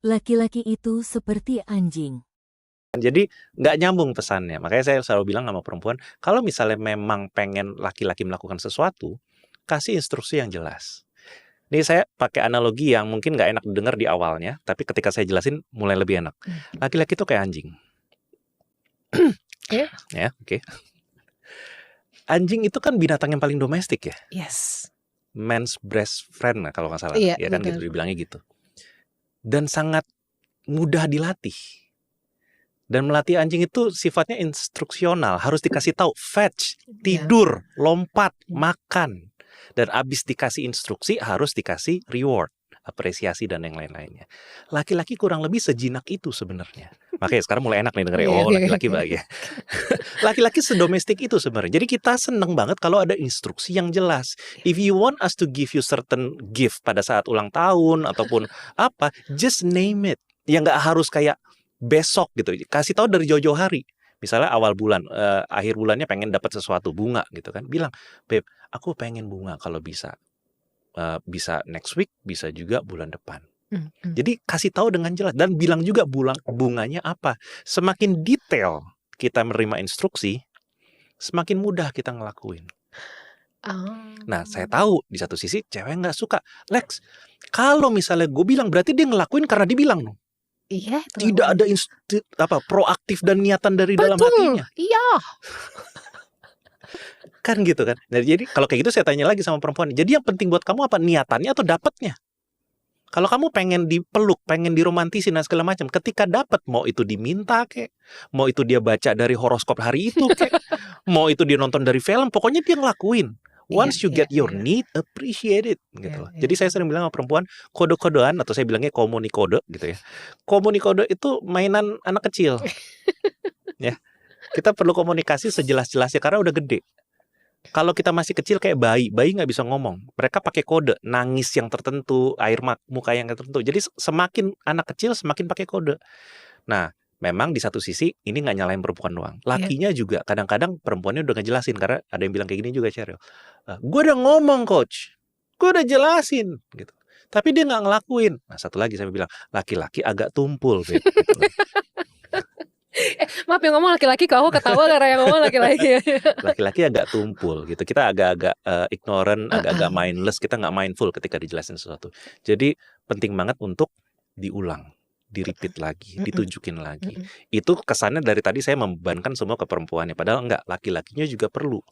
Laki-laki itu seperti anjing. Jadi nggak nyambung pesannya. Makanya saya selalu bilang sama perempuan, kalau misalnya memang pengen laki-laki melakukan sesuatu, kasih instruksi yang jelas. Ini saya pakai analogi yang mungkin nggak enak didengar di awalnya, tapi ketika saya jelasin mulai lebih enak. Laki-laki itu kayak anjing. Oke. Ya, oke. Anjing itu kan binatang yang paling domestik ya. Yes. Man's best friend lah kalau nggak salah. Iya, Ya kan benar. gitu, dibilangnya gitu. Dan sangat mudah dilatih. Dan melatih anjing itu sifatnya instruksional, harus dikasih tahu, fetch, tidur, lompat, makan. Dan abis dikasih instruksi harus dikasih reward, apresiasi dan yang lain-lainnya. Laki-laki kurang lebih sejinak itu sebenarnya. Makanya sekarang mulai enak nih dengerin, oh laki-laki bahagia. Laki-laki sedomestik itu sebenarnya. Jadi kita seneng banget kalau ada instruksi yang jelas. If you want us to give you certain gift pada saat ulang tahun ataupun apa, just name it. Ya nggak harus kayak besok gitu, kasih tahu dari jauh-jauh hari. Misalnya awal bulan, akhir bulannya pengen dapat sesuatu, bunga gitu kan, bilang, Beb, aku pengen bunga kalau bisa. Bisa next week, bisa juga bulan depan. Jadi kasih tahu dengan jelas dan bilang juga bunganya apa. Semakin detail kita menerima instruksi, semakin mudah kita ngelakuin. Nah, saya tahu di satu sisi cewek nggak suka. Lex, kalau misalnya gue bilang berarti dia ngelakuin karena dibilang no. Iya, tidak ada proaktif dan niatan dari dalam hatinya. Iya. Kan gitu kan. Nah, jadi kalau kayak gitu saya tanya lagi sama perempuan. Jadi yang penting buat kamu apa, niatannya atau dapatnya? Kalau kamu pengen dipeluk, pengen diromantisin dan segala macam, ketika dapat, mau itu diminta kek, mau itu dia baca dari horoskop hari itu kek, mau itu dia nonton dari film, pokoknya dia ngelakuin. Once you get your need, appreciate it gitu loh. Jadi saya sering bilang sama perempuan, kode-kodean atau saya bilangnya komunikode gitu ya. Komunikode itu mainan anak kecil. Ya. Kita perlu komunikasi sejelas-jelasnya karena udah gede. Kalau kita masih kecil kayak bayi nggak bisa ngomong. Mereka pakai kode, nangis yang tertentu, air muka yang tertentu. Jadi semakin anak kecil semakin pakai kode. Nah, memang di satu sisi ini nggak nyalain perempuan doang. Lakinya juga kadang-kadang perempuannya udah ngejelasin, karena ada yang bilang kayak gini juga, Cheryl. Gue udah ngomong coach, gue udah jelasin gitu. Tapi dia nggak ngelakuin. Nah, satu lagi saya bilang, laki-laki agak tumpul, Beb, gitu. Maaf yang ngomong laki-laki, kau ketawa karena yang ngomong laki-laki. Laki-laki agak tumpul gitu. Kita agak-agak ignorant, agak-agak mindless. Kita nggak mindful ketika dijelasin sesuatu. Jadi penting banget untuk diulang, di-repeat lagi, ditunjukin lagi. Itu kesannya dari tadi saya membebankan semua ke perempuannya. Padahal enggak, laki-lakinya juga perlu.